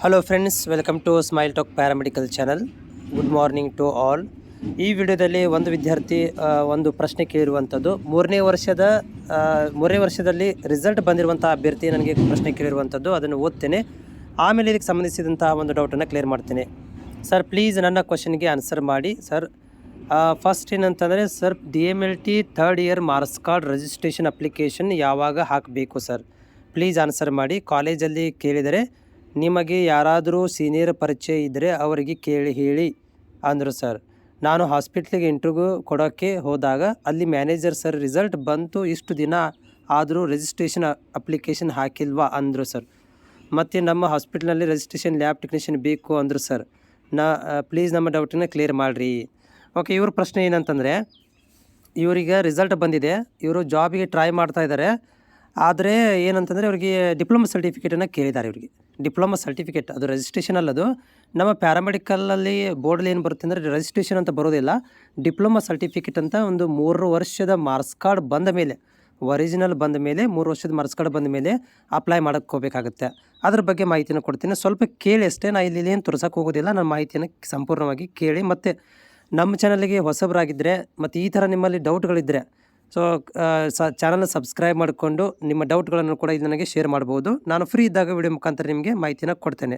Hello friends, welcome to smile talk paramedical channel. Good morning to all. ಈ ವಿಡಿಯೋದಲ್ಲಿ ಒಂದು ವಿದ್ಯಾರ್ಥಿ ಒಂದು ಪ್ರಶ್ನೆ ಕೇಳಿರುವಂಥದ್ದು, ಮೂರನೇ ವರ್ಷದಲ್ಲಿ ರಿಸಲ್ಟ್ ಬಂದಿರುವಂಥ ಅಭ್ಯರ್ಥಿ ನನಗೆ ಪ್ರಶ್ನೆ ಕೇಳಿರುವಂಥದ್ದು. ಅದನ್ನು ಓದ್ತೇನೆ, ಆಮೇಲೆ ಇದಕ್ಕೆ ಸಂಬಂಧಿಸಿದಂತಹ ಒಂದು ಡೌಟನ್ನು ಕ್ಲಿಯರ್ ಮಾಡ್ತೇನೆ. ಸರ್ ಪ್ಲೀಸ್ ನನ್ನ ಕ್ವಶನ್ಗೆ ಆನ್ಸರ್ ಮಾಡಿ ಸರ್. ಫಸ್ಟ್ ಏನಂತಂದರೆ, sir DMLT third year marks card registration application ಯಾವಾಗ ಹಾಕಬೇಕು ಸರ್? ಪ್ಲೀಸ್ ಆನ್ಸರ್ ಮಾಡಿ. ಕಾಲೇಜಲ್ಲಿ ಕೇಳಿದರೆ ನಿಮಗೆ ಯಾರಾದರೂ ಸೀನಿಯರ್ ಪರಿಚಯ ಇದ್ದರೆ ಅವರಿಗೆ ಕೇಳಿ ಹೇಳಿ ಅಂದರು ಸರ್. ನಾನು ಹಾಸ್ಪಿಟ್ಲಿಗೆ ಇಂಟರ್ವ್ಯೂ ಕೊಡೋಕ್ಕೆ ಹೋದಾಗ ಅಲ್ಲಿ ಮ್ಯಾನೇಜರ್ ಸರ್ ರಿಸಲ್ಟ್ ಬಂತು, ಇಷ್ಟು ದಿನ ಆದರೂ ರಿಜಿಸ್ಟ್ರೇಷನ್ ಅಪ್ಲಿಕೇಶನ್ ಹಾಕಿಲ್ವಾ ಅಂದರು ಸರ್. ಮತ್ತು ನಮ್ಮ ಹಾಸ್ಪಿಟ್ಲಲ್ಲಿ ರಿಜಿಸ್ಟ್ರೇಷನ್ ಲ್ಯಾಬ್ ಟೆಕ್ನಿಷಿಯನ್ ಬೇಕು ಅಂದರು ಸರ್. ಪ್ಲೀಸ್ ನಮ್ಮ ಡೌಟನ್ನು ಕ್ಲಿಯರ್ ಮಾಡಿರಿ. ಓಕೆ, ಇವ್ರ ಪ್ರಶ್ನೆ ಏನಂತಂದರೆ, ಇವರಿಗೆ ರಿಸಲ್ಟ್ ಬಂದಿದೆ, ಇವರು ಜಾಬಿಗೆ ಟ್ರೈ ಮಾಡ್ತಾಯಿದ್ದಾರೆ. ಆದರೆ ಏನಂತಂದರೆ ಅವ್ರಿಗೆ ಡಿಪ್ಲೊಮಾ ಸರ್ಟಿಫಿಕೇಟನ್ನು ಕೇಳಿದ್ದಾರೆ. ಇವರಿಗೆ ಡಿಪ್ಲೊಮಾ ಸರ್ಟಿಫಿಕೇಟ್, ಅದು ರಿಜಿಸ್ಟ್ರೇಷನ್ ಅಲ್ಲದು. ನಮ್ಮ ಪ್ಯಾರಾಮೆಡಿಕಲಲ್ಲಿ ಬೋರ್ಡಲ್ಲಿ ಏನು ಬರುತ್ತೆ ಅಂದರೆ ರಿಜಿಸ್ಟ್ರೇಷನ್ ಅಂತ ಬರೋದಿಲ್ಲ, ಡಿಪ್ಲೊಮಾ ಸರ್ಟಿಫಿಕೇಟ್ ಅಂತ. ಒಂದು 3 ವರ್ಷದ ಮಾರ್ಕ್ಸ್ ಕಾರ್ಡ್ ಬಂದ ಮೇಲೆ, ಒರಿಜಿನಲ್ ಬಂದ ಮೇಲೆ, 3 ವರ್ಷದ ಮಾರ್ಕ್ಸ್ ಕಾರ್ಡ್ ಬಂದ ಮೇಲೆ ಅಪ್ಲೈ ಮಾಡೋಕ್ಕೆ ಹೋಗಬೇಕಾಗುತ್ತೆ. ಅದ್ರ ಬಗ್ಗೆ ಮಾಹಿತಿನ ಕೊಡ್ತೀನಿ. ಸ್ವಲ್ಪ ಕೇಳಿ ಅಷ್ಟೇ, ನಾನು ಇಲ್ಲಿ ಏನು ತೋರ್ಸೋಕ್ಕೆ ಹೋಗೋದಿಲ್ಲ. ನನ್ನ ಮಾಹಿತಿಯನ್ನು ಸಂಪೂರ್ಣವಾಗಿ ಕೇಳಿ. ಮತ್ತು ನಮ್ಮ ಚಾನಲ್ಗೆ ಹೊಸಬರಾಗಿದ್ದರೆ ಮತ್ತು ಈ ಥರ ನಿಮ್ಮಲ್ಲಿ ಡೌಟ್ಗಳಿದ್ದರೆ ಚಾನಲ್ನ ಸಬ್ಸ್ಕ್ರೈಬ್ ಮಾಡಿಕೊಂಡು ನಿಮ್ಮ ಡೌಟ್ಗಳನ್ನು ಕೂಡ ಇದು ನನಗೆ ಶೇರ್ ಮಾಡ್ಬೋದು. ನಾನು ಫ್ರೀ ಇದ್ದಾಗ ವಿಡಿಯೋ ಮುಖಾಂತರ ನಿಮಗೆ ಮಾಹಿತಿನ ಕೊಡ್ತೇನೆ.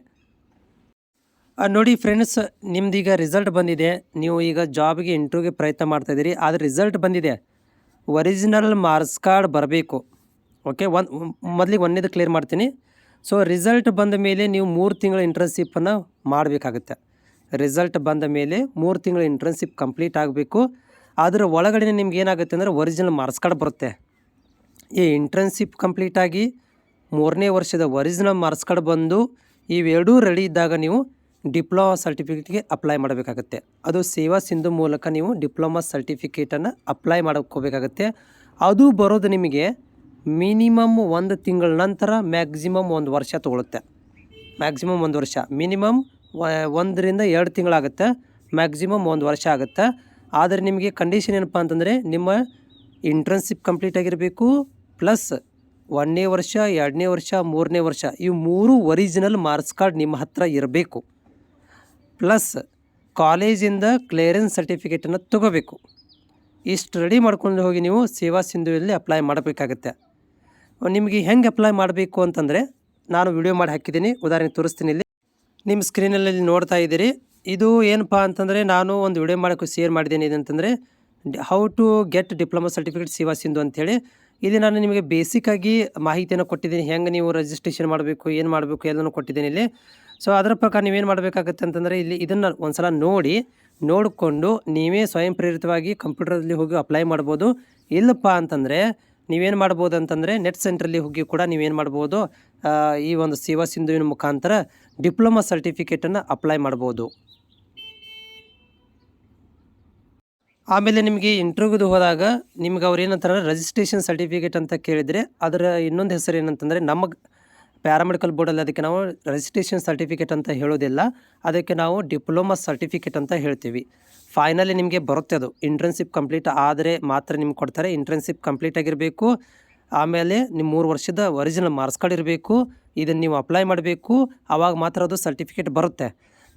ನೋಡಿ ಫ್ರೆಂಡ್ಸ್, ನಿಮ್ದೀಗ ರಿಸಲ್ಟ್ ಬಂದಿದೆ, ನೀವು ಈಗ ಜಾಬ್ಗೆ ಇಂಟರ್ವ್ಯೂಗೆ ಪ್ರಯತ್ನ ಮಾಡ್ತಾಯಿದ್ದೀರಿ. ಆದರೆ ರಿಸಲ್ಟ್ ಬಂದಿದೆ, ಒರಿಜಿನಲ್ ಮಾರ್ಕ್ಸ್ ಕಾರ್ಡ್ ಬರಬೇಕು. ಓಕೆ, ಮೊದಲಿಗೆ ಒಂದೇದು ಕ್ಲಿಯರ್ ಮಾಡ್ತೀನಿ. ಸೊ ರಿಸಲ್ಟ್ ಬಂದ ಮೇಲೆ ನೀವು 3 ತಿಂಗಳ ಇಂಟರ್ನ್ಶಿಪ್ಪನ್ನು ಮಾಡಬೇಕಾಗುತ್ತೆ. ರಿಸಲ್ಟ್ ಬಂದ ಮೇಲೆ 3 ತಿಂಗಳ ಇಂಟರ್ನ್ಶಿಪ್ ಕಂಪ್ಲೀಟ್ ಆಗಬೇಕು. ಅದರ ಒಳಗಡೆ ನಿಮ್ಗೆ ಏನಾಗುತ್ತೆ ಅಂದರೆ ಒರಿಜಿನಲ್ ಮಾರ್ಕ್ಸ್ ಕಾರ್ಡ್ ಬರುತ್ತೆ. ಈ ಇಂಟರ್ನ್ಶಿಪ್ ಕಂಪ್ಲೀಟಾಗಿ 3ನೇ ವರ್ಷದ ಒರಿಜಿನಲ್ ಮಾರ್ಕ್ಸ್ ಕಾರ್ಡ್ ಬಂದು ಇವೆರಡೂ ರೆಡಿ ಇದ್ದಾಗ ನೀವು ಡಿಪ್ಲೊಮಾ ಸರ್ಟಿಫಿಕೇಟ್ಗೆ ಅಪ್ಲೈ ಮಾಡಬೇಕಾಗುತ್ತೆ. ಅದು ಸೇವಾ ಸಿಂಧು ಮೂಲಕ ನೀವು ಡಿಪ್ಲೊಮಾ ಸರ್ಟಿಫಿಕೇಟನ್ನು ಅಪ್ಲೈ ಹೋಗಬೇಕಾಗುತ್ತೆ. ಅದು ಬರೋದು ನಿಮಗೆ ಮಿನಿಮಮ್ 1 ತಿಂಗಳ ನಂತರ, ಮ್ಯಾಕ್ಸಿಮಮ್ 1 ವರ್ಷ ತೊಗೊಳುತ್ತೆ. ಮ್ಯಾಕ್ಸಿಮಮ್ 1 ವರ್ಷ, ಮಿನಿಮಮ್ 1 ರಿಂದ 2 ತಿಂಗಳಾಗುತ್ತೆ, ಮ್ಯಾಕ್ಸಿಮಮ್ 1 ವರ್ಷ ಆಗುತ್ತೆ. ಆದರೆ ನಿಮಗೆ ಕಂಡೀಷನ್ ಏನಪ್ಪ ಅಂತಂದರೆ, ನಿಮ್ಮ ಇಂಟರ್ನ್ಶಿಪ್ ಕಂಪ್ಲೀಟ್ ಆಗಿರಬೇಕು, ಪ್ಲಸ್ 1ನೇ ವರ್ಷ, 2ನೇ ವರ್ಷ, 3ನೇ ವರ್ಷ, ಇವು 3 ಒರಿಜಿನಲ್ ಮಾರ್ಕ್ಸ್ ಕಾರ್ಡ್ ನಿಮ್ಮ ಹತ್ರ ಇರಬೇಕು. ಪ್ಲಸ್ ಕಾಲೇಜಿಂದ ಕ್ಲಿಯರೆನ್ಸ್ ಸರ್ಟಿಫಿಕೇಟನ್ನು ತೊಗೋಬೇಕು. ಇಷ್ಟು ರೆಡಿ ಮಾಡ್ಕೊಂಡು ಹೋಗಿ ನೀವು ಸೇವಾ ಸಿಂಧುವಿನಲ್ಲಿ ಅಪ್ಲೈ ಮಾಡಬೇಕಾಗತ್ತೆ. ನಿಮಗೆ ಹೆಂಗೆ ಅಪ್ಲೈ ಮಾಡಬೇಕು ಅಂತಂದರೆ, ನಾನು ವಿಡಿಯೋ ಮಾಡಿ ಹಾಕಿದ್ದೀನಿ, ಉದಾಹರಣೆ ತೋರಿಸ್ತೀನಿ. ಇಲ್ಲಿ ನಿಮ್ಮ ಸ್ಕ್ರೀನಲ್ಲಿ ನೋಡ್ತಾ ಇದ್ದೀರಿ. ಇದು ಏನಪ್ಪ ಅಂತಂದರೆ, ನಾನು ಒಂದು ವಿಡಿಯೋ ಮಾಡೋಕ್ಕೆ ಶೇರ್ ಮಾಡಿದ್ದೀನಿ. ಇದಂತಂದರೆ how to get diploma certificate Seva Sindhu ಅಂಥೇಳಿ. ಇಲ್ಲಿ ನಾನು ನಿಮಗೆ ಬೇಸಿಕ್ಕಾಗಿ ಮಾಹಿತಿಯನ್ನು ಕೊಟ್ಟಿದ್ದೀನಿ, ಹೆಂಗೆ ನೀವು ರಿಜಿಸ್ಟ್ರೇಷನ್ ಮಾಡಬೇಕು, ಏನು ಮಾಡಬೇಕು ಎಲ್ಲನೂ ಕೊಟ್ಟಿದ್ದೀನಿ ಇಲ್ಲಿ. ಸೊ ಅದರ ಪ್ರಕಾರ ನೀವೇನು ಮಾಡಬೇಕಾಗತ್ತೆ ಅಂತಂದರೆ, ಇಲ್ಲಿ ಇದನ್ನು ಒಂದು ಸಲ ನೋಡಿಕೊಂಡು ನೀವೇ ಸ್ವಯಂ ಪ್ರೇರಿತವಾಗಿ ಕಂಪ್ಯೂಟರಲ್ಲಿ ಹೋಗಿ ಅಪ್ಲೈ ಮಾಡ್ಬೋದು. ಇಲ್ಲಪ್ಪ ಅಂತಂದರೆ ನೀವೇನು ಮಾಡ್ಬೋದು ಅಂತಂದರೆ, ನೆಟ್ ಸೆಂಟ್ರಲ್ಲಿ ಹೋಗಿ ಕೂಡ ನೀವೇನು ಮಾಡ್ಬೋದು, ಈ ಒಂದು ಸೇವಾ ಸಿಂಧುವಿನ ಮುಖಾಂತರ ಡಿಪ್ಲೊಮಾ ಸರ್ಟಿಫಿಕೇಟನ್ನು ಅಪ್ಲೈ ಮಾಡ್ಬೋದು. ಆಮೇಲೆ ನಿಮಗೆ ಇಂಟರ್ವ್ಯೂದು ಹೋದಾಗ ನಿಮ್ಗೆ ಅವ್ರು ಏನಂತಾರೆ, ರಿಜಿಸ್ಟ್ರೇಷನ್ ಸರ್ಟಿಫಿಕೇಟ್ ಅಂತ ಕೇಳಿದರೆ ಅದರ ಇನ್ನೊಂದು ಹೆಸರು ಏನಂತಂದರೆ, ನಮ್ಮ ಪ್ಯಾರಾಮೆಡಿಕಲ್ ಬೋರ್ಡಲ್ಲಿ ಅದಕ್ಕೆ ನಾವು ರಿಜಿಸ್ಟ್ರೇಷನ್ ಸರ್ಟಿಫಿಕೇಟ್ ಅಂತ ಹೇಳೋದಿಲ್ಲ, ಅದಕ್ಕೆ ನಾವು ಡಿಪ್ಲೊಮಾ ಸರ್ಟಿಫಿಕೇಟ್ ಅಂತ ಹೇಳ್ತೀವಿ. ಫೈನಲಿ ನಿಮಗೆ ಬರುತ್ತೆ, ಅದು ಇಂಟರ್ನ್ಶಿಪ್ ಕಂಪ್ಲೀಟ್ ಆದರೆ ಮಾತ್ರ ನಿಮ್ಗೆ ಕೊಡ್ತಾರೆ. ಇಂಟರ್ನ್ಶಿಪ್ ಕಂಪ್ಲೀಟ್ ಆಗಿರಬೇಕು, ಆಮೇಲೆ ನಿಮ್ಮ 3 ವರ್ಷದ ಒರಿಜಿನಲ್ ಮಾರ್ಕ್ಸ್ ಕಾರ್ಡ್ ಇರಬೇಕು. ಇದನ್ನು ನೀವು ಅಪ್ಲೈ ಮಾಡಬೇಕು, ಆವಾಗ ಮಾತ್ರ ಅದು ಸರ್ಟಿಫಿಕೇಟ್ ಬರುತ್ತೆ.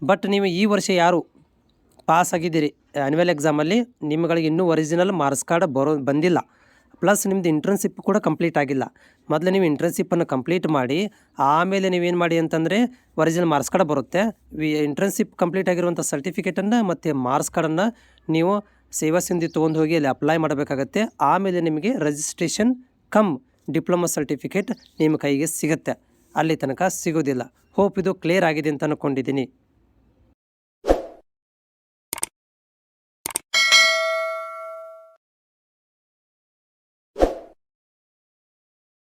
ಬಟ್ ನೀವು ಈ ವರ್ಷ ಯಾರು ಪಾಸ್ ಆಗಿದ್ದೀರಿ ಆ್ಯನ್ಯುವಲ್ ಎಕ್ಸಾಮಲ್ಲಿ, ನಿಮ್ಗಳಿಗೆ ಇನ್ನೂ ಒರಿಜಿನಲ್ ಮಾರ್ಕ್ಸ್ ಕಾರ್ಡ್ ಬಂದಿಲ್ಲ, ಪ್ಲಸ್ ನಿಮ್ಮದು ಇಂಟರ್ನ್ಶಿಪ್ ಕೂಡ ಕಂಪ್ಲೀಟ್ ಆಗಿಲ್ಲ. ಮೊದಲು ನೀವು ಇಂಟರ್ನ್ಶಿಪ್ಪನ್ನು ಕಂಪ್ಲೀಟ್ ಮಾಡಿ, ಆಮೇಲೆ ನೀವೇನು ಮಾಡಿ ಅಂತಂದರೆ ಒರಿಜಿನಲ್ ಮಾರ್ಕ್ಸ್ ಕಾರ್ಡ್ ಬರುತ್ತೆ. ಇಂಟರ್ನ್ಶಿಪ್ ಕಂಪ್ಲೀಟ್ ಆಗಿರುವಂಥ ಸರ್ಟಿಫಿಕೇಟನ್ನು ಮತ್ತು ಮಾರ್ಕ್ಸ್ ಕಾರ್ಡನ್ನು ನೀವು ಸೇವಾ ಸಿಂಧು ತೊಗೊಂಡು ಹೋಗಿ ಅಲ್ಲಿ ಅಪ್ಲೈ ಮಾಡಬೇಕಾಗತ್ತೆ. ಆಮೇಲೆ ನಿಮಗೆ ರಿಜಿಸ್ಟ್ರೇಷನ್ ಕಮ್ ಡಿಪ್ಲೊಮಾ ಸರ್ಟಿಫಿಕೇಟ್ ನಿಮ್ಮ ಕೈಗೆ ಸಿಗುತ್ತೆ, ಅಲ್ಲಿ ತನಕ ಸಿಗೋದಿಲ್ಲ. ಹೋಪ್ ಇದು ಕ್ಲಿಯರ್ ಆಗಿದೆ ಅಂತ ಅಂದ್ಕೊಂಡಿದ್ದೀನಿ.